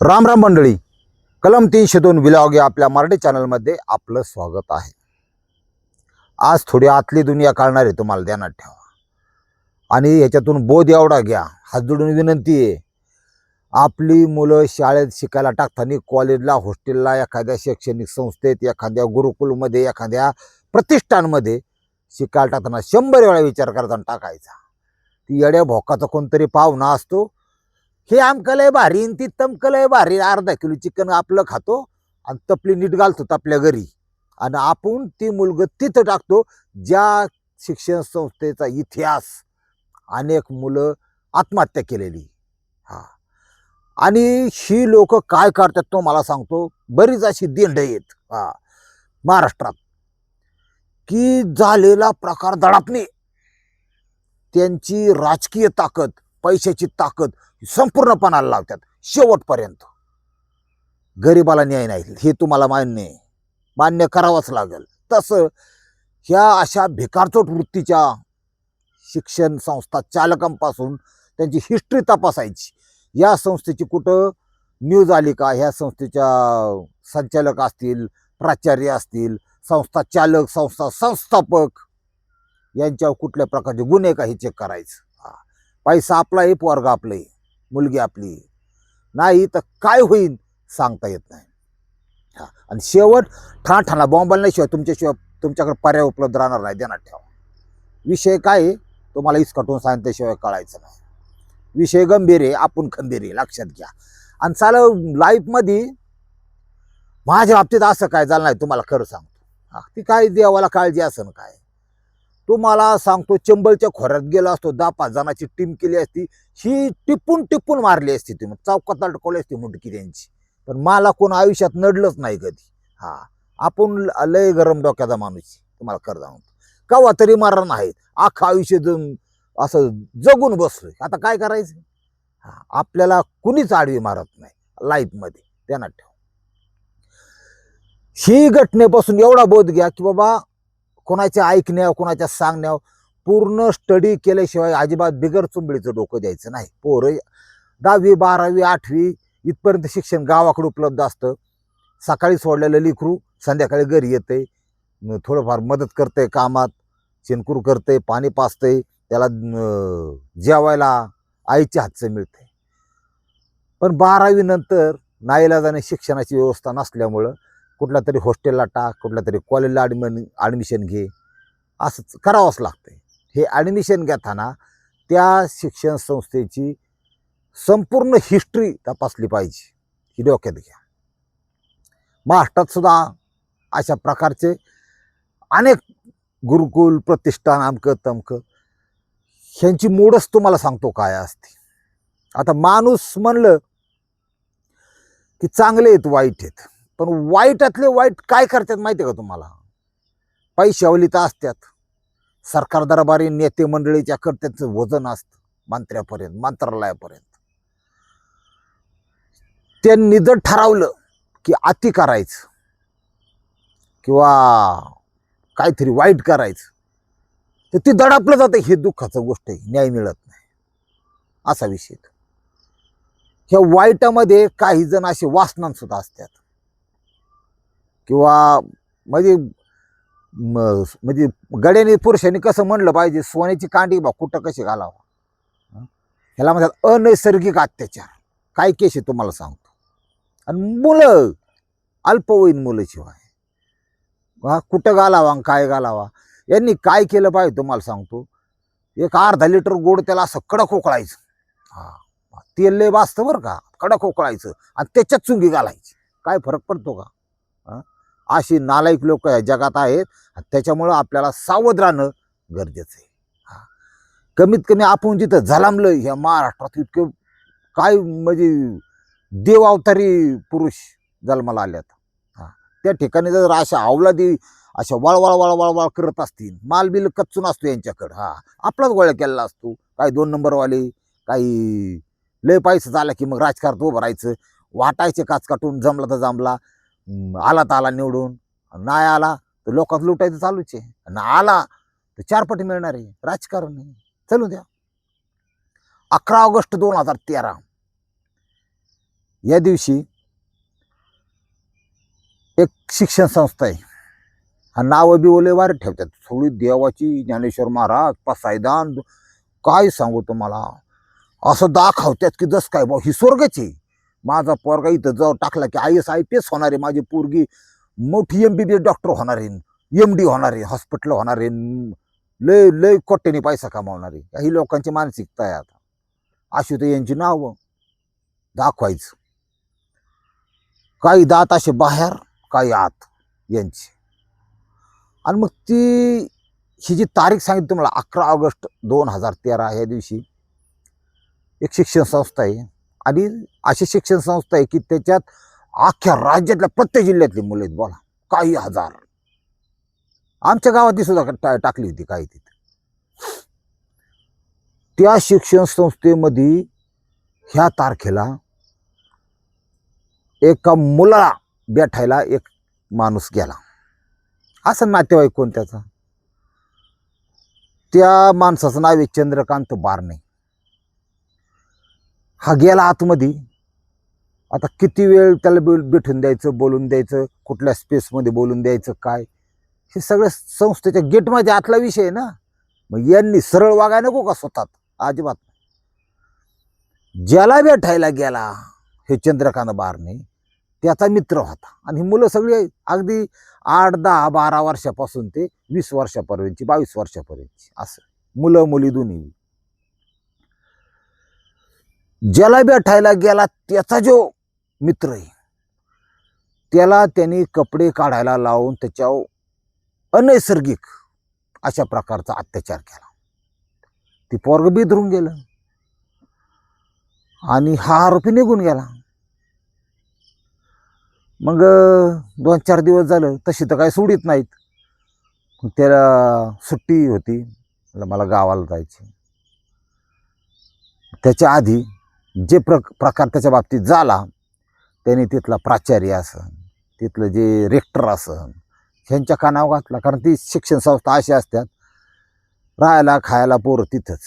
राम राम मंडळी, कलम 302 व्लॉग या आपल्या मराठी चॅनलमध्ये आपलं स्वागत आहे. आज थोडी आतली दुनिया कळणार आहे, तुम्हाला ध्यानात ठेवा आणि याच्यातून बोध एवढा घ्या. हात जोडून विनंती आहे, आपली मुलं शाळेत शिकायला टाकताना कॉलेजला, हॉस्टेलला, एखाद्या शैक्षणिक संस्थेत, एखाद्या गुरुकुलमध्ये, एखाद्या प्रतिष्ठानमध्ये शिकायला टाकताना 100 वेळा विचार करताना टाकायचा. ती येड्या भोकाचा कोणतरी पाहुणा असतो, हे आमकलंय भारी ती तमकलंय भारी, अर्धा किलो चिकन आपलं खातो आणि तपली नीट घालतो आपल्या घरी, आणि आपण ती मुलगी तिथं टाकतो ज्या शिक्षण संस्थेचा इतिहास अनेक मुलं आत्महत्या केलेली. हा, आणि ही लोक काय करतात तो मला सांगतो. बरीच अशी देंड आहेत महाराष्ट्रात की झालेला प्रकार दडापणे, त्यांची राजकीय ताकद, पैशाची ताकद संपूर्णपणाला लावतात शेवटपर्यंत. गरिबाला न्याय नाही हे तुम्हाला मान्य करावंच लागेल. तसं ह्या अशा भिकारचोट वृत्तीच्या शिक्षण संस्था चालकांपासून त्यांची हिस्ट्री तपासायची. या संस्थेची कुठं न्यूज आली का, ह्या संस्थेच्या संचालक असतील, प्राचार्य असतील, संस्था चालक, संस्था संस्थापक यांच्यावर कुठल्या प्रकारचे गुन्हे का हे चेक करायचं. पैसा आपला आहे, पोरग आपलं आहे, मुलगी आपली नाही, तर काय होईल सांगता येत नाही. आणि शेवट ठाणा बॉम्ब बनल्याशिवाय तुमच्याकडे पर्याय उपलब्ध राहणार नाही, ध्यानात ठेवा. विषय काय आहे तुम्हाला इसकटून सांगितल्याशिवाय कळायचं नाही. विषय गंभीर आहे, आपण खंबीर आहे, लक्षात घ्या. आणि चाल लाईफमध्ये माझ्या बाबतीत असं काय झालं नाही, तुम्हाला खरं सांगतो. ती काय देवाला काळजी असेल काय, तुम्हाला सांगतो. चंबलच्या खोऱ्यात गेला असतो, 10-5 जणांची टीम केली असती, ही टिपून मारली असती, तुम्ही चौकात अडकवली असती मुंडकी त्यांची. पण मला कोण आयुष्यात नडलंच नाही कधी. आपण लय गरम डोक्याचा माणूस, तुम्हाला खरं सांगतो. कवा तरी मारणार नाही, अख्खं आयुष्य असं जगून बसलोय. आता काय करायचं. आपल्याला कुणीच आडवी मारत नाही लाईफमध्ये, ध्यानात ठेवा. ही घटनेपासून एवढा बोध घ्या की बाबा, कोणाच्या ऐकण्यावर, कोणाच्या सांगण्यावर पूर्ण स्टडी केल्याशिवाय अजिबात बिगर चुंबडीचं डोकं द्यायचं नाही. पोरं 10वी 12वी 8वी इथपर्यंत शिक्षण गावाकडे उपलब्ध असतं. सकाळी सोडलेलं लेकरू संध्याकाळी घरी येते, थोडंफार मदत करते कामात, शेणकूर करते, पाणी पाजते, त्याला जेवायला आईच्या हातचं मिळते. पण 12वी नंतर नाईलाजाने शिक्षणाची व्यवस्था नसल्यामुळं कुठल्या तरी हॉस्टेलला टाक, कुठल्या तरी कॉलेजला ॲडमिशन घे, असंच करावंच लागतं. हे ॲडमिशन घेताना त्या शिक्षण संस्थेची संपूर्ण हिस्ट्री तपासली पाहिजे, ही डोक्यात घ्या. महाराष्ट्रात सुद्धा अशा प्रकारचे अनेक गुरुकुल, प्रतिष्ठान, अमकं तमकं, ह्यांची मूडच तुम्हाला सांगतो काय असते. आता माणूस म्हणलं की चांगले आहेत, वाईट आहेत, पण वाईटातले वाईट काय करतात माहिती आहे का तुम्हाला. पैशावली तर असतात, सरकार दरबारी नेते मंडळीच्या त्यांचं वजन असतं मंत्र्यापर्यंत, मंत्रालयापर्यंत. त्यांनी जर ठरवलं की अति करायचं किंवा काहीतरी वाईट करायचं, तर ती दडापलं जातं. हे दुःखाचं गोष्ट आहे, न्याय मिळत नाही असा विषय. ह्या वाईटामध्ये काही जण असे वासनान सुद्धा असतात, किंवा म्हणजे गड्याने पुरुषांनी कसं म्हणलं पाहिजे, सोन्याची कांडी बा कुठं कशी घालावं, ह्याला म्हणतात अनैसर्गिक अत्याचार. काय केस आहे तुम्हाला सांगतो. आणि मुलं, अल्पवयीन मुलं शिवाय कुठं घालावा काय घालावा. यांनी काय केलं पाहिजे तुम्हाला सांगतो. एक अर्धा लिटर गोड त्याला असं कडक उकळायचं, तेल लय वाजतं बरं का, कडक उकळायचं आणि त्याच्यात चुंगी घालायची. काय फरक पडतो का. अशी नालायक लोक या जगात आहेत, त्याच्यामुळं आपल्याला सावध राहणं गरजेचं आहे. कमीत कमी आपण जिथं झलामलं ह्या महाराष्ट्रात, इतकं काय म्हणजे देव अवतारी पुरुष जन्माला आल्यात. त्या ठिकाणी जर अशा अवलादी अशा वळवळ करत असतील, मालबिल कच्चून असतो यांच्याकडं, आपलाच गोळ्या केलेला असतो. काही 2 नंबरवाले, काही लय पैसा झाला की मग राजकारणात उभं राहायचं, वाटायचे काच काटून, जमला तर जमला, आला तर आला निवडून, नाही आला तर लोकांत लुटायचं चालूच आहे, आणि आला तर 4 पटी मिळणार आहे. राजकारण आहे, चलू द्या. 11 ऑगस्ट 2013 या दिवशी एक शिक्षण संस्था आहे, हा नाव बिवले वारे ठेवतात सगळी देवाची, ज्ञानेश्वर महाराज, पसायदान, काय सांगू तुम्हाला, असं दाखवतात की जस काय भाऊ ही स्वर्गच आहे. माझा पोरगा इथं जाऊ टाकला की IAS IPS होणार आहे, माझी पोरगी मोठी MBBS डॉक्टर होणार आहे, MD होणार आहे, हॉस्पिटल होणार आहे, लय लय कोट्याने पैसा कमावणार आहे. ही लोकांची मानसिकता आहे. आता अशी तर यांची नावं दाखवायचं, काही दात असे बाहेर, काही आत यांची. आणि मग ती ही जी तारीख सांगितली तुम्हाला 11 ऑगस्ट 2013 या दिवशी एक शिक्षण संस्था आहे. आणि अशी शिक्षण संस्था आहे की त्याच्यात अख्ख्या राज्यातल्या प्रत्येक जिल्ह्यातली मुलं आहेत. बोला, काही हजार. आमच्या गावातली सुद्धा टाकली होती काही तिथे. त्या शिक्षण संस्थेमध्ये ह्या तारखेला एका मुलाला भेटायला एक माणूस गेला. असं नातेवाईक कोणत्याचा. त्या माणसाचं नाव आहे चंद्रकांत बारणे. हा गेला आतमध्ये. आता किती वेळ त्याला भेटून द्यायचं, बोलून द्यायचं, कुठल्या स्पेसमध्ये बोलून द्यायचं, काय हे सगळं संस्थेच्या गेटमध्ये आतला विषय आहे ना. मग यांनी सरळ वागाय नको का स्वतः, अजिबात. ज्याला भेटायला गेला हे चंद्रकांत बारणे त्याचा मित्र होता. आणि ही मुलं सगळी अगदी 8, 10, 12 वर्षापासून ते 20 वर्षापर्यंतची, 22 वर्षापर्यंतची, असं मुलं मुली दोन्ही. ज्याला भेटायला गेला त्याचा जो मित्र आहे त्याला त्यांनी कपडे काढायला लावून त्याच्यावर अनैसर्गिक अशा प्रकारचा अत्याचार केला. ती पोरग बिदरून गेलं आणि हा आरोपी निघून गेला. मग 2-4 दिवस झालं, तशी तर काही सोडित नाहीत. त्याला सुट्टी होती, मला गावाला जायची. त्याच्या आधी जे प्रकार त्याच्या बाबतीत झाला त्याने तिथला प्राचार्य असन, तिथलं जे रेक्टर असन, ह्यांच्या कानावर घातला. कारण ती शिक्षण संस्था अशी असतात, राहायला खायला पोरं तिथंच,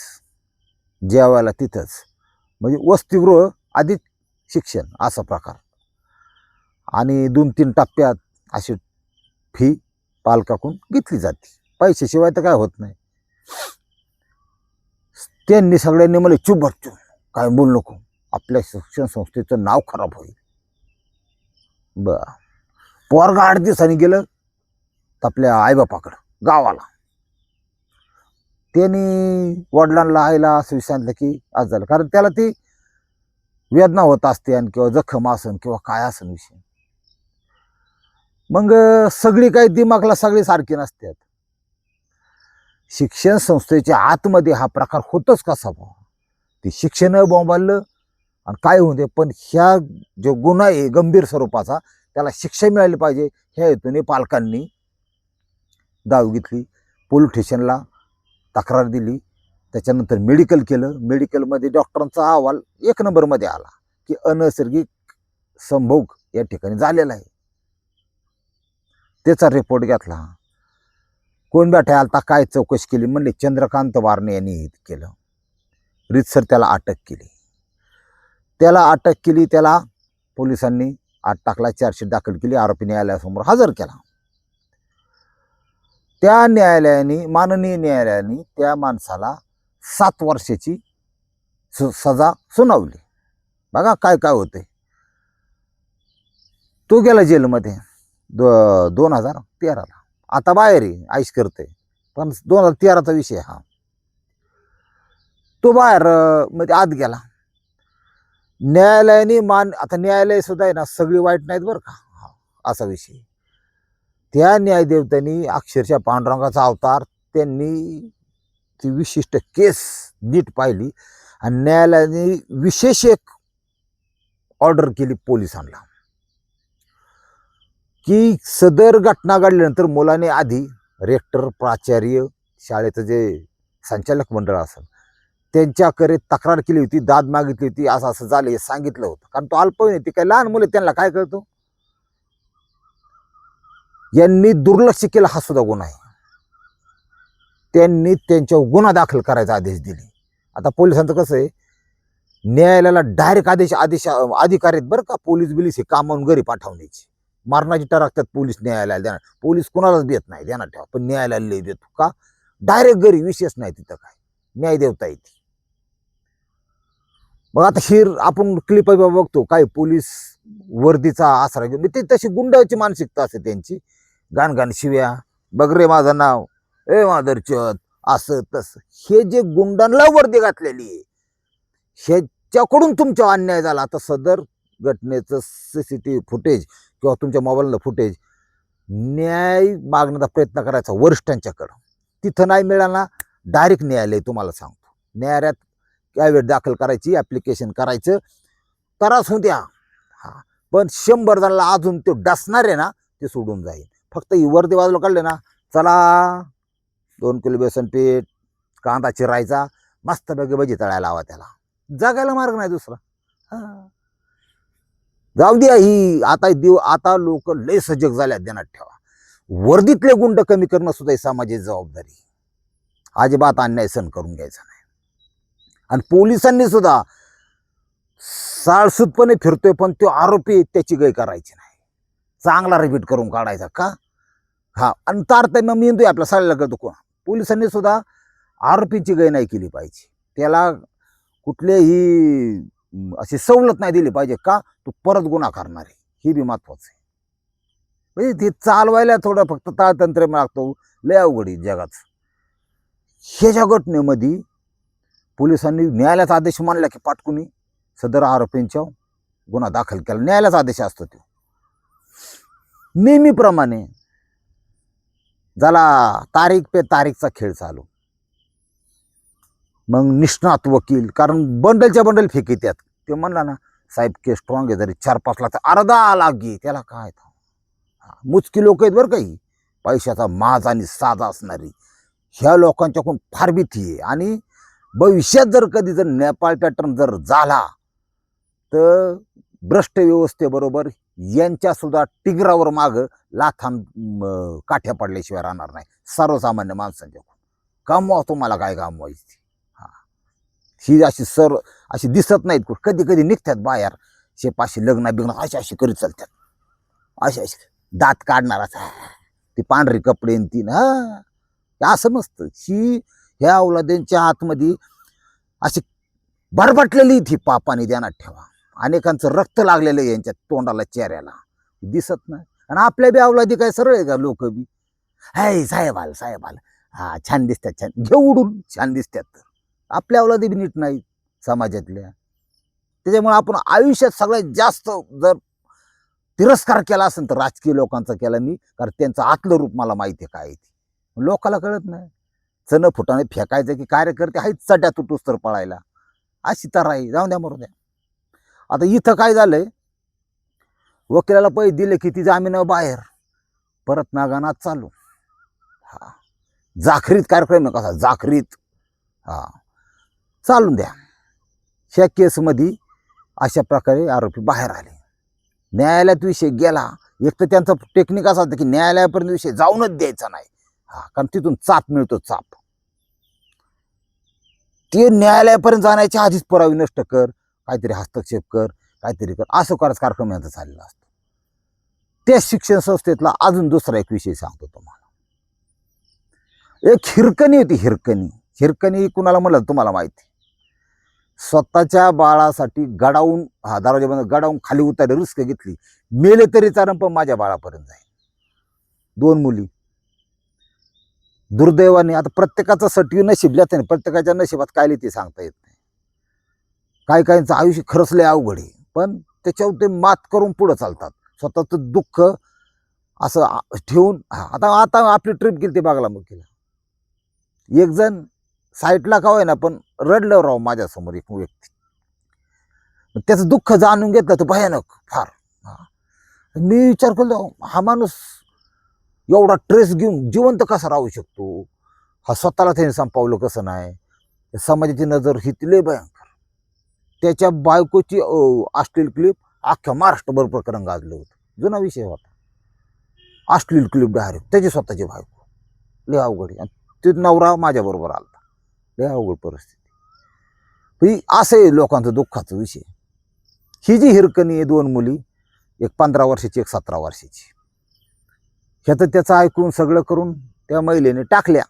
जेवायला तिथंच, म्हणजे वसतिगृह अधिक शिक्षण असा प्रकार. आणि 2-3 टप्प्यात अशी फी पालकाकडून घेतली जाते. पैशाशिवाय तर काय होत नाही. त्यांनी सगळ्यांनी मला चुप काय बोलू नको, आपल्या शिक्षण संस्थेचं नाव खराब होईल. पोरगा 8 दिवसांनी गेलं आपल्या आईबापाकडं गावाला. त्यांनी वडिलांना आईला असं सांगितलं की आज झालं. कारण त्याला ती वेदना होत असते आणि किंवा जखम असन किंवा काय असन विषय. मग सगळी काही दिमागला सगळी सारखी नसतात. शिक्षण संस्थेच्या आतमध्ये हा प्रकार होतच कसा भाऊ. ते शिक्षण बोंबाललं आणि काय होऊ दे, पण ह्या जो गुन्हा आहे गंभीर स्वरूपाचा त्याला शिक्षा मिळाली पाहिजे ह्या हेतूने पालकांनी दाव घेतली. पोलीस स्टेशनला तक्रार दिली. त्याच्यानंतर मेडिकल केलं. मेडिकलमध्ये डॉक्टरांचा अहवाल 1 नंबरमध्ये आला की अनैसर्गिक संभोग या ठिकाणी झालेला आहे. त्याचा रिपोर्ट घेतला. कोण भेटायला आलता, काय चौकशी केली, म्हणले चंद्रकांत बारणे यांनी केलं. रीतसर त्याला अटक केली. त्याला पोलिसांनी आत टाकला, चार्जशीट दाखल केली, आरोपी न्यायालयासमोर हजर केला. त्या न्यायालयाने, माननीय न्यायालयाने त्या माणसाला 7 वर्षाची सजा सुनावली. बघा काय काय होते. तो गेला जेलमध्ये 2013ला. आता बाहेर आहे, आईश करते. पण 2013चा विषय हा. तो बाहेर मध्ये आत गेला. न्यायालयाने आता न्यायालय सुद्धा आहे ना, सगळी वाईट नाहीत बरं का, असा विषय. त्या न्यायदेवतांनी अक्षरशः पांडुरंगाचा अवतार, त्यांनी ती विशिष्ट केस नीट पाहिली आणि न्यायालयाने विशेष एक ऑर्डर केली पोलिसांना की सदर घटना घडल्यानंतर मुलाने आधी रेक्टर, प्राचार्य, शाळेचं जे संचालक मंडळ असेल त्यांच्याकडे तक्रार केली होती, दाद मागितली होती, असं असं झालं हे सांगितलं होतं. कारण तो अल्पवयीन आहे, ती काही लहान मुलं, त्यांना काय कळतो. यांनी दुर्लक्ष केलं, हा सुद्धा गुन्हा आहे. त्यांनी त्यांच्यावर गुन्हा दाखल करायचा आदेश दिले. आता पोलिसांचं कसं आहे, न्यायालयाला डायरेक्ट अधिकार आहेत बरं का, पोलीस बिलीस हे कामावून घरी पाठवण्याची. मारणाची टरकतात पोलीस न्यायालयाला देणार, पोलीस कुणालाच देत नाही, देणार ठेवा, पण न्यायालयाला लई देतो का, डायरेक्ट घरी, विशेष नाही तिथं काय, न्याय देवता येते. मग आता आपण क्लिप बघतो काय, पोलीस वर्दीचा आसरा घेऊन ते तशी गुंडाची मानसिकता असते त्यांची, गाणगाण शिव्या, बघ रे माझं नाव, ए मादरचोद, असं तसं. हे जे गुंडांना वर्दी घातलेली आहे, ह्याच्याकडून तुमचा अन्याय झाला. आता सदर घटनेचं CCTV फुटेज किंवा तुमच्या मोबाईलला फुटेज न्याय मागण्याचा प्रयत्न करायचा वरिष्ठांच्याकडं, तिथं नाही मिळाला डायरेक्ट न्यायालय. तुम्हाला सांगतो, न्यायालयात काय वेळ दाखल करायची, ॲप्लिकेशन करायचं, त्रास होऊ द्या. हा, पण 100 जणांना अजून ते डसणार आहे ना, ते सोडून जाईल. फक्त ही वर्दी बाजूला काढले ना, चला 2 किलो बेसन पीठ, कांदा चिरायचा, मस्त पैकी भजी तळायला लावा, त्याला जगायला मार्ग नाही दुसरा. हा, जाऊ द्या. ही आता लोक लय सजग झाल्यात, ध्यानात ठेवा. वर्दीतले गुंड कमी करणं सुद्धा समाजाची जबाबदारी. अजिबात अन्याय सहन करून घ्यायचा नाही. आणि पोलिसांनी सुद्धा साळसूतपणे फिरतोय, पण तो आरोपी त्याची गय करायची नाही, चांगला रिपीट करून काढायचा का. हा, आणि तारतम्य मेंदू आपल्या साळीला करतो कोण. पोलिसांनी सुद्धा आरोपीची गय नाही केली पाहिजे, त्याला कुठलेही अशी सवलत नाही दिली पाहिजे का, तो परत गुन्हा करणार आहे. हे बी महत्वाचं आहे. म्हणजे ते चालवायला थोडं फक्त ताळतंत्र लागतो, लय अवघडी जगात. ह्याच्या घटनेमध्ये पोलिसांनी न्यायालयाचा आदेश मानला की पाटकुनी सदर आरोपींच्या गुन्हा दाखल केला. न्यायालयाचा आदेश असतो तो. नेहमीप्रमाणे झाला तारीख पे तारीखचा खेळ चालू. मग निष्णात वकील, कारण बंडलच्या बंडल फेकीत यात. ते म्हणला ना, साहेब केस स्ट्रॉंग आहे, जरी 4-5 लाख अर्धा लाख घे, त्याला काय. मुचकी लोक आहेत बरं काही, पैशाचा माज आणि साधा असणारी. ह्या लोकांच्याकडून फार भीती आहे. आणि भविष्यात जर कधी जर नेपाळ पॅटर्न जर झाला तर भ्रष्ट व्यवस्थेबरोबर यांच्या सुद्धा टिगरावर माग लाथान काठ्या पडल्याशिवाय राहणार नाही सर्वसामान्य माणसांच्याकडून. कामवा तुम्हाला काय कामवायची. हा, ही अशी दिसत नाहीत, कधी कधी निघतात बाहेर, शेपाशी लग्न बिग्न अशी करीत चालतात, अशी दात काढणाराच, ती पांढरी कपडे ती ना, असं नसतं. ह्या औलाद्यांच्या आतमध्ये अशी भरभटलेली ती पापाने, ध्यानात ठेवा. अनेकांचं रक्त लागलेलं यांच्या तोंडाला, चेहऱ्याला दिसत नाही. आणि आपल्या बी अवलादी काय सरळ आहे का, लोक बी हाय साहेब आल, हा छान दिसतात, छान घेऊ उडून, छान दिसतात. तर आपल्या अवलादी बी नीट नाही समाजातल्या. त्याच्यामुळे आपण आयुष्यात सगळ्यात जास्त जर तिरस्कार केला असेल तर राजकीय लोकांचा केला मी, कारण त्यांचं आतलं रूप मला माहिती आहे काय ते, लोकाला कळत नाही. चण फुटाने फेकायचं की कार्यकर्ते आहेत चट्या तुटूस तर पळायला, अशी तर आहे. जाऊ द्या, मरू द्या. आता इथं काय झालंय, वकिलाला पैसे दिले की ती जामीन बाहेर, परत नागानात चालू. हा, जाखरीत कार्यक्रम आहे कसा, जाखरीत. हा, चालून द्या. ह्या केसमध्ये अशा प्रकारे आरोपी बाहेर आले. न्यायालयात विषय गेला. एक तर त्यांचं टेक्निक असं होतं की न्यायालयापर्यंत विषय जाऊनच द्यायचा नाही. हा, कारण तिथून चाप मिळतो, चाप. ते न्यायालयापर्यंत जाण्याच्या आधीच पुरावे नष्ट कर, काहीतरी हस्तक्षेप कर, काहीतरी कर, असं करायचा कार्यक्रम यांचा चाललेला असतो. त्या शिक्षण संस्थेतला अजून दुसरा एक विषय सांगतो तुम्हाला. एक हिरकणी होती, हिरकणी कुणाला म्हणलं तुम्हाला माहिती. स्वतःच्या बाळासाठी गडावून, हा दरवाजा गडावून खाली उतरले, रिस्क घेतली, मेले तरी चारण पण माझ्या बाळापर्यंत जाईल. 2 मुली. दुर्दैवाने आता प्रत्येकाचं सटवी नशीब जाते ना, प्रत्येकाच्या नशिबात काय लिहिते सांगता येत नाही. काही काहींचं आयुष्य खरंच लय अवघड आहे, पण त्याच्यावर ते मात करून पुढे चालतात. स्वतःचं दुःख असं ठेवून. आता आपली ट्रिप गेली ते बागलामुखीला. एक जण साईटला का होईना पण रडलं राव माझ्यासमोर, एक व्यक्ती. त्याचं दुःख जाणून घेतलं तर भयानक फार. मी विचार केला, हा माणूस एवढा ट्रेस घेऊन जिवंत कसा राहू शकतो, हा स्वतःला त्याने संपवलं कसं नाही. समाजाची नजर ही लय भयंकर. त्याच्या बायकोची अश्लील क्लिप अख्ख्या महाराष्ट्रभर प्रकरण गाजलं होतं. जुना विषय होता, अश्लील क्लिप डायरेक्ट त्याची स्वतःची बायको. लय अवघड. ते नवरा माझ्या बरोबर आलता, लय अवघड परिस्थिती. ही असं आहे लोकांचं दुःखाचा विषय. ही जी हिरकणी आहे, 2 मुली, एक 15 वर्षाची, एक 17 वर्षाची, ह्याचं त्याचं ऐकून सगळं करून त्या महिलेने टाकल्या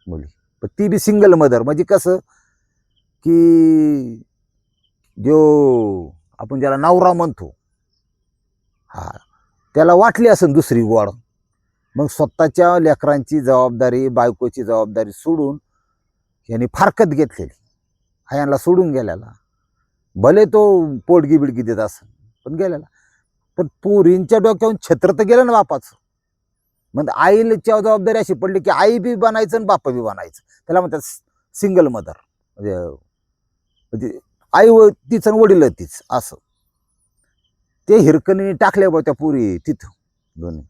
मुली. पण ती बी सिंगल मदर, म्हणजे कसं की जो आपण ज्याला नवरा म्हणतो, हा, त्याला वाटली असेल दुसरी गोड, मग स्वतःच्या लेकरांची जबाबदारी, बायकोची जबाबदारी सोडून यांनी फारकत घेतलेली, हा यांना सोडून गेलेला. भले तो पोटगी बिडगी देत असेल पण गेलेला. पण पोरींच्या डोक्यावरून छत्र तर गेलं ना बापाचं. मग आईच्या जबाबदारी अशी पडली की आई बी बनायचं आणि बाप बी बनायचं. त्याला म्हणतात सिंगल मदर, म्हणजे आई व तीच आणि वडील तीच असं. ते हिरकणी टाकल्या बा त्या पुरी तिथं. दोन्ही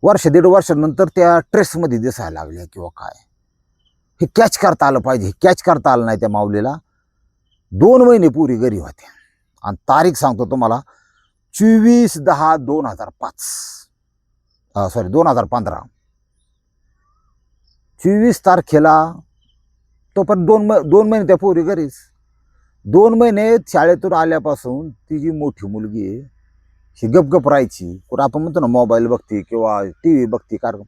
वर्ष 1.5 वर्षानंतर त्या ट्रेसमध्ये दिसायला लागल्या किंवा काय. हे कॅच करता आलं पाहिजे. हे कॅच करता आलं नाही त्या माऊलीला. 2 महिने पुरी घरी होत्या. आणि तारीख सांगतो तुम्हाला, 24/10/2005, सॉरी 2015. 24 तारखेला तो पण 2 महिने त्या पोरी घरीच. 2 महिने शाळेतून आल्यापासून ती जी मोठी मुलगी आहे ही गपगप राहायची. कुठं आपण म्हणतो ना मोबाईल बघते किंवा टी व्ही बघते, कारण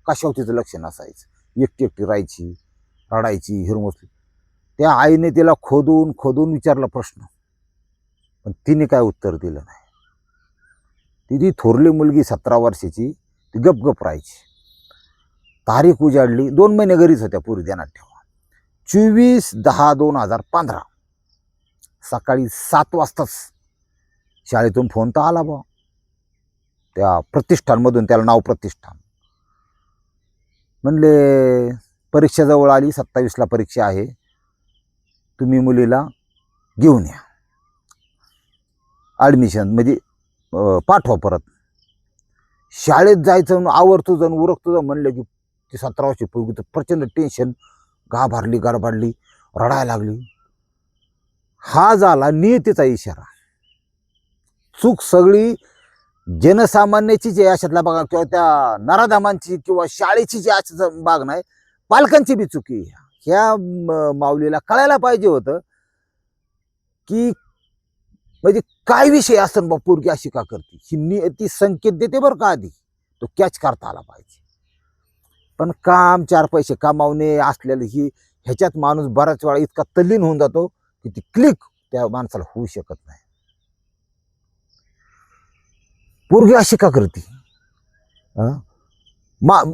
कशावर तिचं लक्ष नसायचं. एकटी एकटी राहायची, रडायची, हिरमुसली. त्या आईने तिला खोदून खोदून विचारला प्रश्न, पण तिने काय उत्तर दिलं नाही. ती थोरली मुलगी 17 वर्षाची, ती गपगप राहायची. तारीख उजाडली, 2 महिने घरीच होत्या पुरी, ध्यानात ठेवा. 24/10/2015 सकाळी 7 वाजताच शाळेतून फोन तर आला बा त्या प्रतिष्ठानमधून. त्याला नाव प्रतिष्ठान. म्हणले परीक्षा जवळ आली, 27ला परीक्षा आहे, तुम्ही मुलीला घेऊन या, ॲडमिशन म्हणजे पाठवा परत. शाळेत जायचं आवरतो जण उरकतो जण म्हणलं की ती 17 वर्षी पोरगी तर प्रचंड टेन्शन, घाबरली, गडबडली, रडायला लागली. हा झाला नियतीचा इशारा. चूक सगळी जनसामान्याची जे अशातला बघा, किंवा त्या नराधामांची किंवा शाळेची जी अशा बाग नाही, पालकांची बी चुकी. ह्या माऊलीला कळायला पाहिजे होतं की म्हणजे काय विषय असेल बा, पोरगी अशी का करते. ही नियती संकेत देते बरं का, आधी तो कॅच करता आला पाहिजे. पण काम 4 पैसे कमावणे असलेलं ही, ह्याच्यात माणूस बराच वेळा इतका तल्लीन होऊन जातो की ती क्लिक त्या माणसाला होऊ शकत नाही. पोरगी अशी का करते.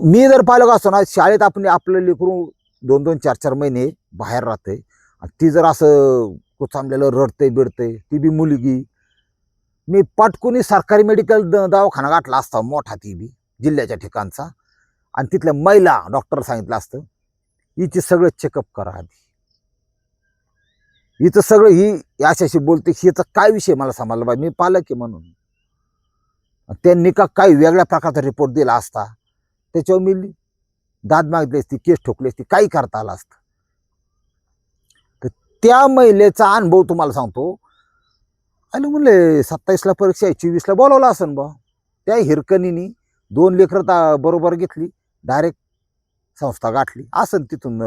मी जर पालक असतो ना, शाळेत आपण आपलं लेकरू 2-2, 4-4 महिने बाहेर राहते, आणि ती जर असं कुचामलेलं रडते बिडते, ती बी मुलगी, मी पटकुनी सरकारी मेडिकल दवाखाना गाठला असता मोठा, ती बी जिल्ह्याच्या ठिकाणचा, आणि तिथल्या महिला डॉक्टर सांगितलं असतं हिचे सगळं चेकअप करा आधी. हिचं सगळं, ही अशाशी बोलते, हिचा काय विषय मला समजला पाहिजे. मी पालक आहे म्हणून. त्यांनी का काही वेगळ्या प्रकारचा रिपोर्ट दिला असता, त्याच्यावर मी दाद मागितली असती, केस ठोकली असती, काही करता आलं असतं. तर त्या महिलेचा अनुभव तुम्हाला सांगतो. आणि म्हणले 27ला परीक्षा आहे, 24ला बोलावलं असन बा. त्या हिरकणीनी 2 लेकरं बरोबर घेतली, डायरेक्ट संस्था गाठली असन. तिथून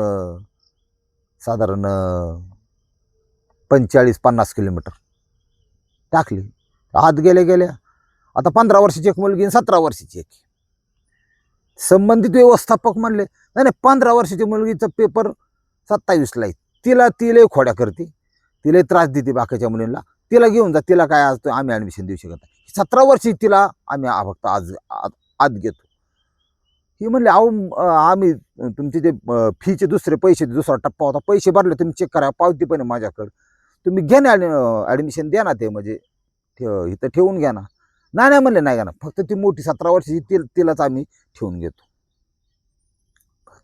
साधारण 45-50 किलोमीटर टाकली. आत गेल्या गेल्या आता 15 वर्षाची एक मुलगी आणि 17 वर्षाची एक. संबंधित व्यवस्थापक म्हणले नाही नाही, 15 वर्षाची मुलगीचा पेपर 27ला आहे, तिला खोड्या करते, तिला त्रास देते बाकीच्या मुलींना, तिला घेऊन जा, तिला काय आज आम्ही ॲडमिशन देऊ शकत नाही. 17 वर्षी तिला आम्ही फक्त आत घेतो. ही म्हणले अहो आम्ही तुमचे जे फीचे दुसरे पैसे, दुसरा टप्पा होता, पैसे भरले, तुम्ही चेक करा, पावती पण आहे माझ्याकडं, तुम्ही घ्या ना ॲडमिशन द्या ना, ते म्हणजे इथं ठेवून घ्या ना. नाही म्हणले नाही का ना, फक्त ती मोठी 17 वर्षाची तिलाच आम्ही ठेवून घेतो.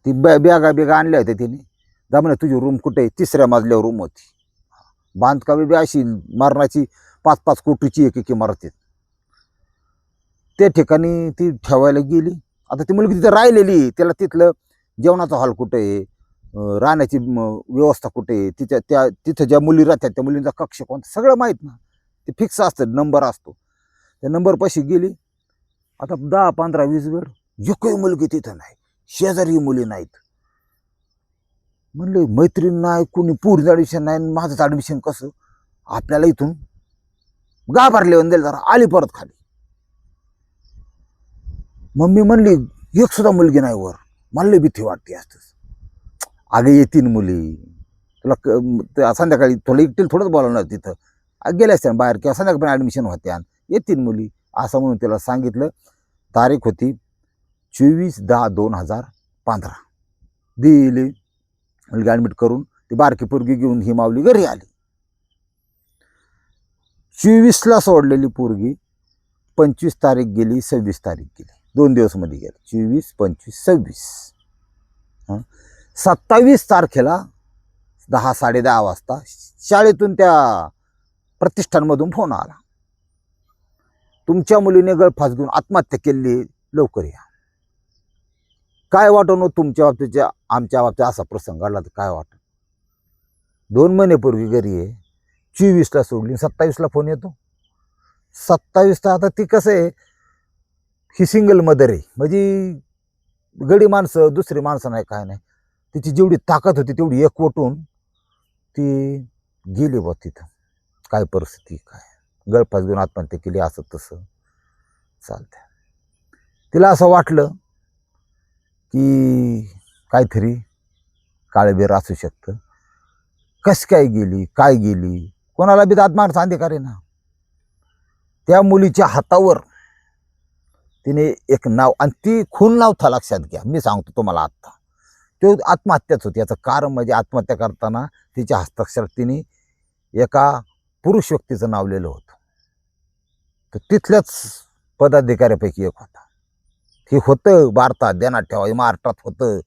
ती बॅगा आणल्या होत्या तिने. जा म्हणे तुझी रूम कुठे आहे, 3ऱ्या मजल्यावर रूम होती. बांधकामी बी अशी मरणाची 5-5 कोटीची एक इमारत आहे. त्या ठिकाणी ती ठेवायला गेली. आता ती मुलगी तिथं राहिलेली, त्याला तिथलं जेवणाचा हॉल कुठे आहे, राहण्याची व्यवस्था कुठे आहे, तिथं ज्या मुली राहतात त्या मुलींचा कक्ष कोणता, सगळं माहीत ना. ते फिक्स असतं, नंबर असतो. त्या नंबर पाशी गेली. आता 10, 15, 20 वेळ एकही मुलगी तिथं नाही, शेजारी मुली नाहीत. म्हणले मैत्रीण नाही, कोणी पोरीचं ॲडमिशन नाही, माझंच ॲडमिशन कसं. आपल्याला इथून गाभारले दिलं जरा, आली परत खाली. मम्मी म्हणली एक सुद्धा मुलगी नाही वर. मला भीती वाटते असतंच. अगं येतील मुली, तुला संध्याकाळी थोडं एकटील थोडंच बोलावणार तिथं. गेल्या असत्या बाहेर किंवा संध्याकाळी पण ॲडमिशन होत्या, येतील मुली असं म्हणून त्याला सांगितलं. तारीख होती 24/10/2015. दिली मुलगी ॲडमिट करून. ती बारकी पोरगी घेऊन ही माऊली घरी आली. 24ला सोडलेली पोरगी 25 तारीख गेली, 26 तारीख गेली, 2 दिवस मध्ये गेली. 24, 25, 26. 27 तारखेला 10, 10:30 वाजता शाळेतून त्या प्रतिष्ठानमधून फोन आला, तुमच्या मुलीने गळफास घेऊन आत्महत्या केली, लवकर या. काय वाटण तुमच्या बाबतीच्या आमच्या बाबतीत असा प्रसंग घडला तर काय वाटत. 2 महिनेपूर्वी घरी आहे. 24ला सोडली, 27ला फोन येतो. 27ला आता ती कसं आहे, ही सिंगल मदर आहे, म्हणजे गडी माणसं दुसरी माणसं नाही काय नाही. तिची जेवढी ताकद होती तेवढी एकवटून ती गेली बा तिथं. काय परिस्थिती काय, गळफास घेऊन आत्महत्या केली असं तसं चालतंय. तिला असं वाटलं की काहीतरी काळबेर असू शकतं. कस काय गेली, काय गेली, कोणाला बी दाद मारचा अधिकार आहे ना. त्या मुलीच्या हातावर तिने एक नाव, आणि ती खून नाव था, लक्षात घ्या, मी सांगतो तुम्हाला आत्ता. तो आत्महत्याच होती. याचं कारण म्हणजे आत्महत्या करताना तिच्या हस्ताक्षरात तिने एका पुरुष व्यक्तीचं नाव लिहिलं होतं. तर तिथल्याच पदाधिकाऱ्यापैकी एक होता. हे होतं भारतात, ध्यानात ठेवा, महाराष्ट्रात होतं.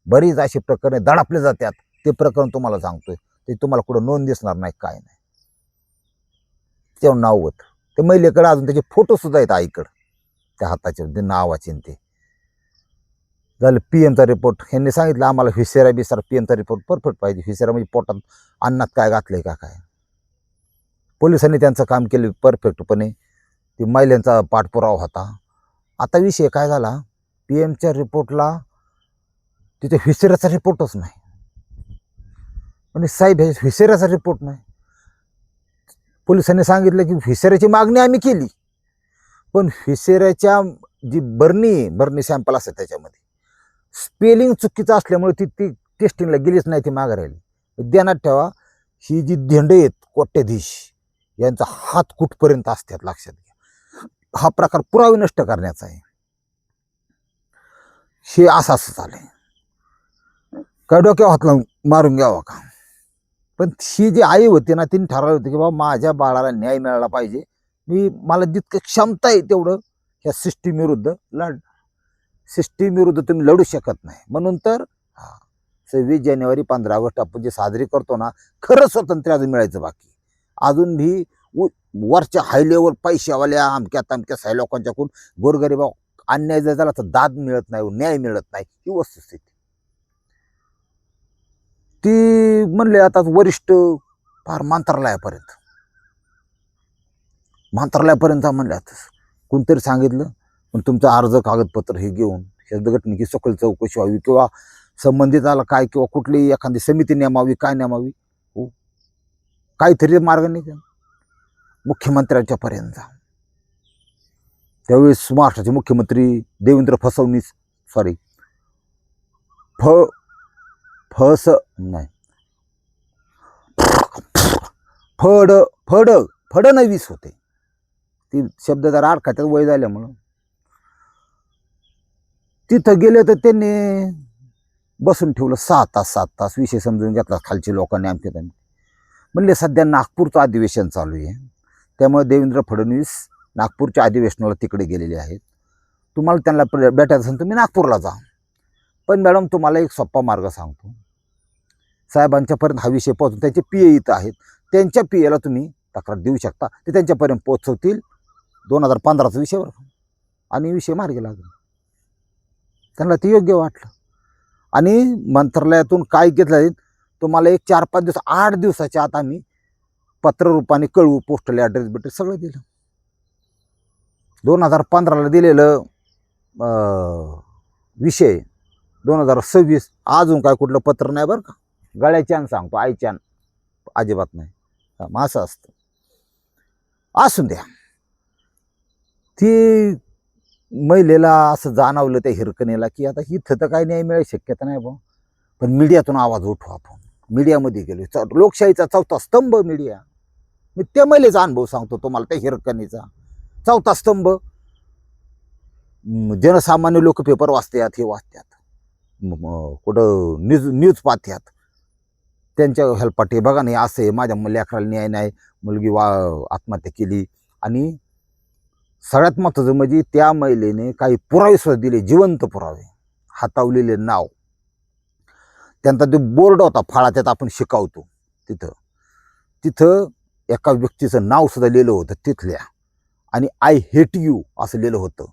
बरीच अशी प्रकरणे दडपले जातात. ते प्रकरण तुम्हाला सांगतोय, ते तुम्हाला कुठं नोंद दिसणार नाही, काय नाही. तेव्हा नाव होतं. ते महिलेकडे अजून त्याचे फोटो सुद्धा आहेत आईकडं, त्या हाताचे, ते नावाचे. ते झालं. पीएमचा रिपोर्ट ह्यांनी सांगितलं आम्हाला, व्हिसेरा बिसेरा, पीएमचा रिपोर्ट परफेक्ट पाहिजे. व्हिसेरा म्हणजे पोटात अन्नात काय घातलंय का काय. पोलिसांनी त्यांचं काम केलं परफेक्टपणे. ती महिलांचा पाठपुरावा होता. आता विषय काय झाला, पीएमच्या रिपोर्टला तिथे व्हिसेराचा रिपोर्टच नाही. म्हणजे साहेब हे व्हिसेराचा रिपोर्ट नाही. पोलिसांनी सांगितलं की व्हिसेराची मागणी आम्ही केली, पण व्हिसेराच्या जी बर्नी सॅम्पल असते त्याच्यामध्ये स्पेलिंग चुकीचं असल्यामुळे ती टेस्टिंगला गेलीच नाही, ती मागे राहिली. ध्यानात ठेवा, ही जी धेंडे आहेत कोट्याधीश, यांचा हात कुठपर्यंत असतात, लक्षात घ्या. हा प्रकार पुरावे नष्ट करण्याचा आहे. हे असं झालंय. काय डोक्यावर हात लावून मारून घ्यावा का. पण ही जी आई होती ना, तिने ठरवलं होतं की बाबा माझ्या बाळाला न्याय मिळाला पाहिजे. मला जितकं क्षमता आहे तेवढं ह्या सिस्टीम विरुद्ध सिस्टीम विरुद्ध तुम्ही लढू शकत नाही. म्हणून तर 26 जानेवारी 15 ऑगस्ट आपण जे साजरी करतो ना, खरं स्वातंत्र्य अजून मिळायचं बाकी. अजून भी वरच्या हाय लेवल पैशावाल्या अमक्या तमक्या साय लोकांच्याकडून गोरगरीबा अन्याय जर झाला तर दाद मिळत नाही, न्याय मिळत नाही, ही वस्तुस्थिती. ती म्हणले आता वरिष्ठ फार मंत्रालयापर्यंत म्हणले. आता कोणतरी सांगितलं, पण तुमचं अर्ज कागदपत्र हे घेऊन घटनेची सखोल चौकशी व्हावी, किंवा संबंधिताला काय, किंवा कुठली एखादी समिती नेमावी, काय नेमावी, हो काहीतरी मार्ग नाही. मुख्यमंत्र्यांच्या पर्यंत जा. त्यावेळेस महाराष्ट्राचे मुख्यमंत्री देवेंद्र फडणवीस होते. ती शब्द जरा अडकाच्यात वय झाल्यामुळं तिथं गेले. तर त्यांनी बसून ठेवलं 7 तास विषय समजून घेतला खालच्या लोकांनी. आमच्या त्यांनी म्हणले सध्या नागपूरचं अधिवेशन चालू आहे, त्यामुळे देवेंद्र फडणवीस नागपूरच्या अधिवेशनाला तिकडे गेलेले आहेत. तुम्हाला त्यांना भेटायचं असेल तुम्ही नागपूरला जा. पण मॅडम तुम्हाला एक सोपा मार्ग सांगतो, साहेबांच्यापर्यंत हा विषय पोहोचून, त्यांचे PA इथं आहेत, त्यांच्या PAला तुम्ही तक्रार देऊ शकता, ते त्यांच्यापर्यंत पोहोचवतील. 2015चा विषयावर आणि विषय मार्गी लागला. त्यांना ते योग्य वाटलं. आणि मंत्रालयातून काय घेतलं जाईल तुम्हाला एक 4-5 दिवस 8 दिवसाच्या आत आम्ही पत्ररूपाने कळवू, पोस्टल ॲड्रेस भेटेल, सगळं दिलं. 2015ला दिलेलं विषय 2026 अजून काय कुठलं पत्र नाही बरं का. गळ्याच्यान सांगतो, आईच्यान अजिबात नाही. मग असं असतं. असू द्या. ती महिलेला असं जाणवलं त्या हिरकणीला की आता इथं तर काही न्याय मिळायची शक्यता नाही बा. पण मीडियातून आवाज उठवा आपण. मीडियामध्ये गेलो. लोकशाहीचा चौथा स्तंभ मीडिया. मी त्या महिलेचा अनुभव सांगतो तुम्हाला, त्या हिरकणीचा. चौथा स्तंभ. जनसामान्य लोक पेपर वाचतात, हे वाचतात, कुठं न्यूज पाहतात. त्यांच्या हेल्पाटे बघा नाही असं आहे, माझ्या लेकराला न्याय नाही, मुलगी आत्महत्या केली. आणि सगळ्यात महत्त्वाचं म्हणजे त्या महिलेने काही पुरावे सुद्धा दिले, जिवंत पुरावे, हातावलेले नाव. त्यांचा जो बोर्ड होता फळाच्यात आपण शिकवतो तिथं एका व्यक्तीचं नाव सुद्धा लिहिलं होतं तिथल्या. आणि आय हेट यू असं लिहिलं होतं.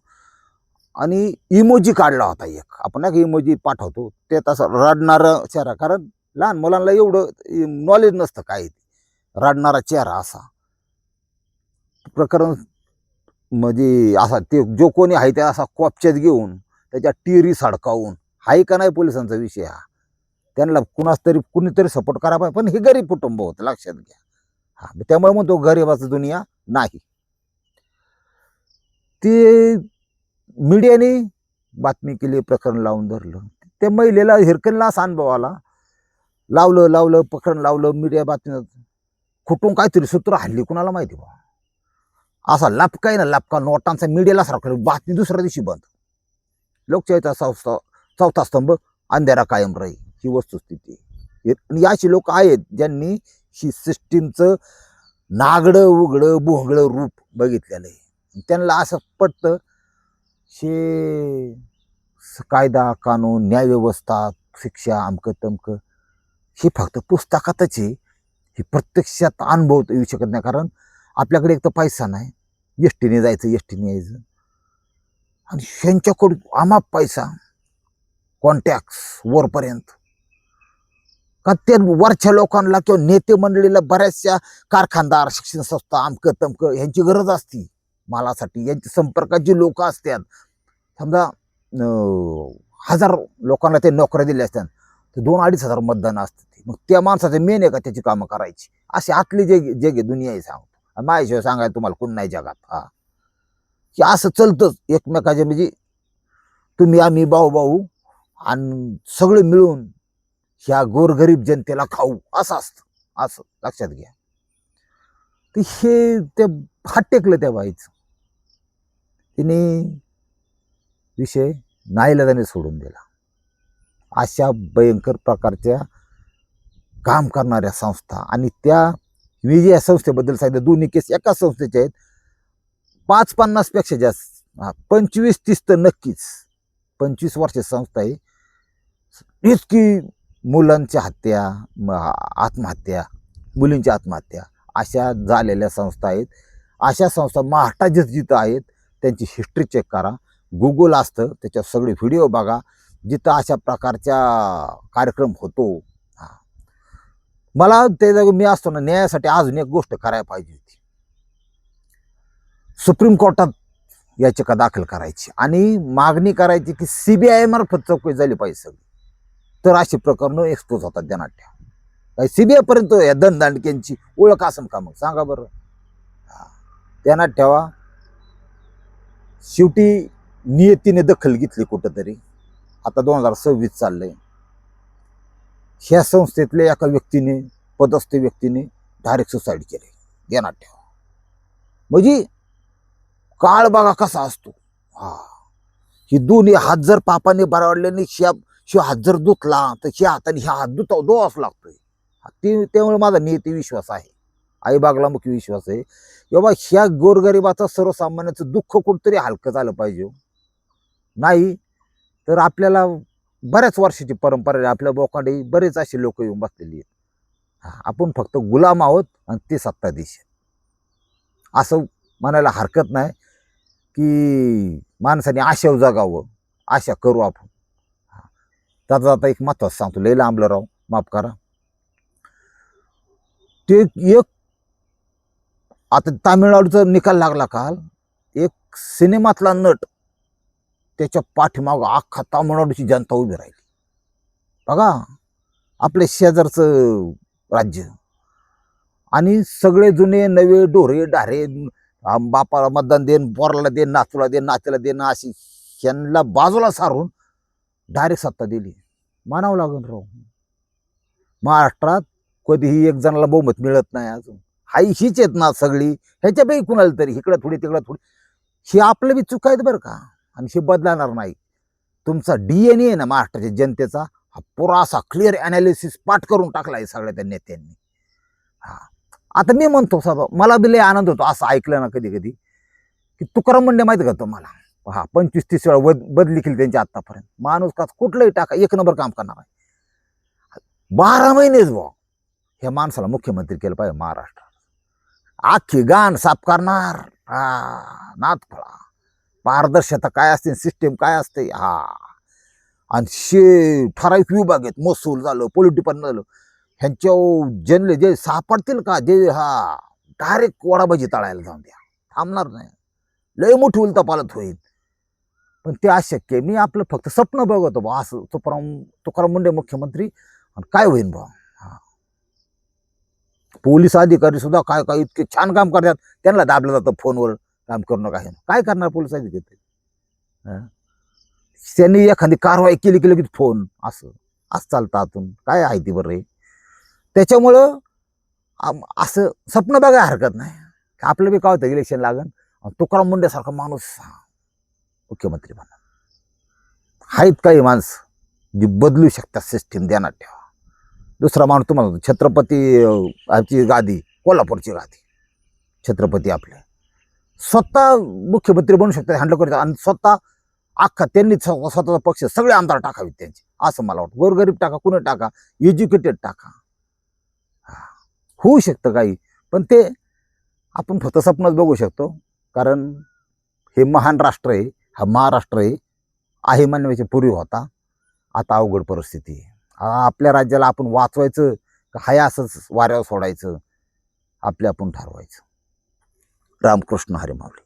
आणि इमोजी काढला होता एक, आपण एक इमोजी पाठवतो, ते तसं रडणारं चेहरा. कारण लहान मुलांना एवढं नॉलेज नसतं काय ते, रडणारा चेहरा असा प्रकरण. म्हणजे असा ते जो कोणी आहे त्या असा कॉपच्यात घेऊन त्याच्या टिरी सडकावून, हाय का नाही पोलिसांचा विषय हा. त्यांना कुणीतरी सपोर्ट करा पाहिजे. पण हे गरीब कुटुंब होतं, लक्षात घ्या. हा, त्यामुळे म्हणतो गरीबाचं दुनिया नाही. ते मीडियाने बातमी केली, प्रकरण लावून धरलं. त्या महिलेला हिरकणला असा अनुभव आला. लावलं प्रकरण लावलं, मीडिया बातमी, कुठून काहीतरी सूत्र हल्ली कुणाला माहिती बा. असा लपका आहे ना, लपका नोटांचा मीडियाला सारखा, बातमी दुसऱ्या दिवशी बंद. लोकशाहीचा चौथा स्तंभ अंधेरा कायम राहील, ही वस्तुस्थिती. याची लोक आहेत ज्यांनी ही सिस्टीमचं नागडं उघडं भोंगळं रूप बघितलेलं आहे. त्यांना असं पटतं हे कायदा कानून न्यायव्यवस्था शिक्षा अमकं तमकं हे फक्त पुस्तकातच आहे, हे प्रत्यक्षात अनुभवता येऊ शकत नाही. कारण आपल्याकडे एक तर पैसा नाही, एसटीने जायचं एसटीने यायचं. आणि ह्यांच्याकडून अमाप पैसा, कॉन्टॅक्ट्स वरपर्यंत. का ते वरच्या लोकांना किंवा नेते मंडळीला बऱ्याचशा कारखानदार, शिक्षण संस्था, अमकं तमकं ह्यांची गरज असती मालासाठी. यांच्या संपर्कात जी लोक असतात, समजा 1000 लोकांना ते नोकऱ्या दिल्या असतात, तर 2-2.5 हजार मतदान असतं. मग त्या माणसाचं मेन आहे का त्याची कामं करायची. अशी आतली जग आहे, दुनिया आहे. सांगतो माझ्याशिवाय सांगायला तुम्हाला कोण नाही जगात. हा, की असं चलतंच एकमेकाच्या. म्हणजे तुम्ही आम्ही भाऊ आणि सगळे मिळून ह्या गोरगरीब जनतेला खाऊ, असं असतं. असं लक्षात घ्या. तर हे ते हात टेकलं त्या बाईचं. तिने विषय नाईलाजाने सोडून दिला. अशा भयंकर प्रकारच्या काम करणाऱ्या संस्था. आणि त्या मी या संस्थेबद्दल सांगितलं, दोन्ही केस एका संस्थेच्या आहेत. 5-50 पेक्षा जास्त, 25-30 तर नक्कीच. 25 वर्ष संस्था आहे. इतकी मुलांच्या हत्या, आत्महत्या, मुलींची आत्महत्या अशा झालेल्या संस्था आहेत. अशा संस्था महाराष्ट्रात जिथं आहेत त्यांची हिस्ट्री चेक करा. गुगल असतं, त्याच्यावर सगळे व्हिडिओ बघा जिथं अशा प्रकारच्या कार्यक्रम होतो. मला ते मी असतो ना, न्यायासाठी अजून एक गोष्ट करायला पाहिजे होती. सुप्रीम कोर्टात याचिका दाखल करायची आणि मागणी करायची की CBI मार्फत चौकशी झाली पाहिजे सगळी. तर अशी प्रकरणं एक्सपोज होतात. ध्यानात ठेवा. काही CBI पर्यंत या दणदांडक्यांची ओळख असेल का मग सांगा बरं. ध्यानात ठेवा. शेवटी नियतीने दखल घेतली कुठंतरी. आता 2026 चाललंय. ह्या संस्थेतल्या एका व्यक्तीने, पदस्थ व्यक्तीने डायरेक्ट सुसाईड केले. ध्यानात ठेवा. म्हणजे काळ बघा कसा असतो. हा, ही दोन्ही हात जर पापाने बरवडल्याने शिव हात जर धुतला तर ह्या हाताने ह्या हात धुवाच लागतोय. त्यामुळे माझा नियती विश्वास आहे, आईबागला मुख्य विश्वास आहे की बाबा ह्या गोरगरिबाचं, सर्वसामान्याचं दुःख कुठतरी हलकं झालं पाहिजे. नाही तर आपल्याला बऱ्याच वर्षाची परंपरा आहे, आपल्या बोकांडे बरेच असे लोक येऊन बसलेली आहेत. आपण फक्त गुलाम आहोत आणि ते सत्ताधीश असं म्हणायला हरकत नाही. की माणसाने आशा जगावं, आशा करू आपण. त्याचा आता एक महत्त्वाचं सांगतो, लय लांबलं राव, माफ करा. ते एक आता तामिळनाडूचा निकाल लागला काल. एक सिनेमातला नट, त्याच्या पाठीमाग अख्खा तामिळनाडूची जनता उभी राहिली. बघा आपल्या शेजारचं राज्य, आणि सगळे जुने नवे डोरे डारे, बापाला मतदान देन, पोराला देन, नातूला देन, नातीला देन, अशी यांना बाजूला सारून डायरेक्ट सत्ता दिली. मानावं लागेल राव. महाराष्ट्रात कधीही एक जणाला बहुमत मिळत नाही अजून. हाई हीच आहेत ना सगळी, ह्याच्यापैकी कुणाला तरी इकडं थोडी तिकडं थोडी. ही आपलं बी चूक आहेत बरं का, आणि हे बदलणार नाही. तुमचा DNA आहे ना महाराष्ट्राच्या जनतेचा, हा पुरा असा क्लिअर अनालिसिस पाठ करून टाकला आहे सगळ्या त्या नेत्यांनी. हा, आता मी म्हणतो साधा, मला बी लय आनंद होतो असं ऐकलं ना कधी कधी, की तुकाराम मुंडे माहिती का तुम्हाला, हा 25-30 वेळा बदली केली त्यांची आतापर्यंत. माणूस का कुठलंही टाका एक नंबर काम करणार आहे. 12 महिनेच भाऊ ह्या माणसाला मुख्यमंत्री केलं पाहिजे महाराष्ट्रात. आखी गाण साफ करणार. हा, नाथफळा पारदर्शकता काय असते, सिस्टीम काय असते. हा, आणि ठराविक विभाग आहेत, महसूल झालं, पोलीस डिपार्टमेंट झालं, ह्यांच्या जनले जे सापडतील का, जे हा डायरेक्ट वडाबाजी तळायला जाऊन द्या, थांबणार नाही. लय मोठी उलतापालत होईल. पण ते अशक्य आहे. मी आपलं फक्त स्वप्न बघतो बा असं तुकाराम मुंडे मुख्यमंत्री, आणि काय होईल बा. पोलीस अधिकारी सुद्धा काय काय इतके छान काम करतात, त्यांना दाबलं जातं फोनवर, काम करू नका. काय करणार पोलीस अधिकारी? त्यांनी एखादी कारवाई केली की फोन, असं चालतं आतून. काय आहे ती बरं. त्याच्यामुळं असं स्वप्न बघायला हरकत नाही. आपलं बी काय होतं, इलेक्शन लागन तुकाराम मुंडेसारखा माणूस मुख्यमंत्री बनणार. आहेत काही माणसं जी बदलू शकतात सिस्टीम, ध्यानात ठेवा. दुसरा माणूस तुम्हाला छत्रपती गादी, कोल्हापूरची गादी, छत्रपती आपले स्वतः मुख्यमंत्री बनू शकतात, हँडल करतात, आणि स्वतः अख्खा त्यांनी स्वतःचा पक्ष सगळे आमदार टाकावेत त्यांचे, असं मला वाटतं. गोरगरीब टाका, कुणी टाका, एज्युकेटेड टाका, होऊ शकतं काही. पण ते आपण फक्त स्वप्नच बघू शकतो, कारण हे महान राष्ट्र आहे, हा महाराष्ट्र आहे म्हणण्याच्या पूर्वी होता. आता अवघड परिस्थिती आहे. आपल्या राज्याला आपण वाचवायचं का हाय असंच वाऱ्यावर सोडायचं, आपण ठरवायचं. रामकृष्ण हरी माऊली.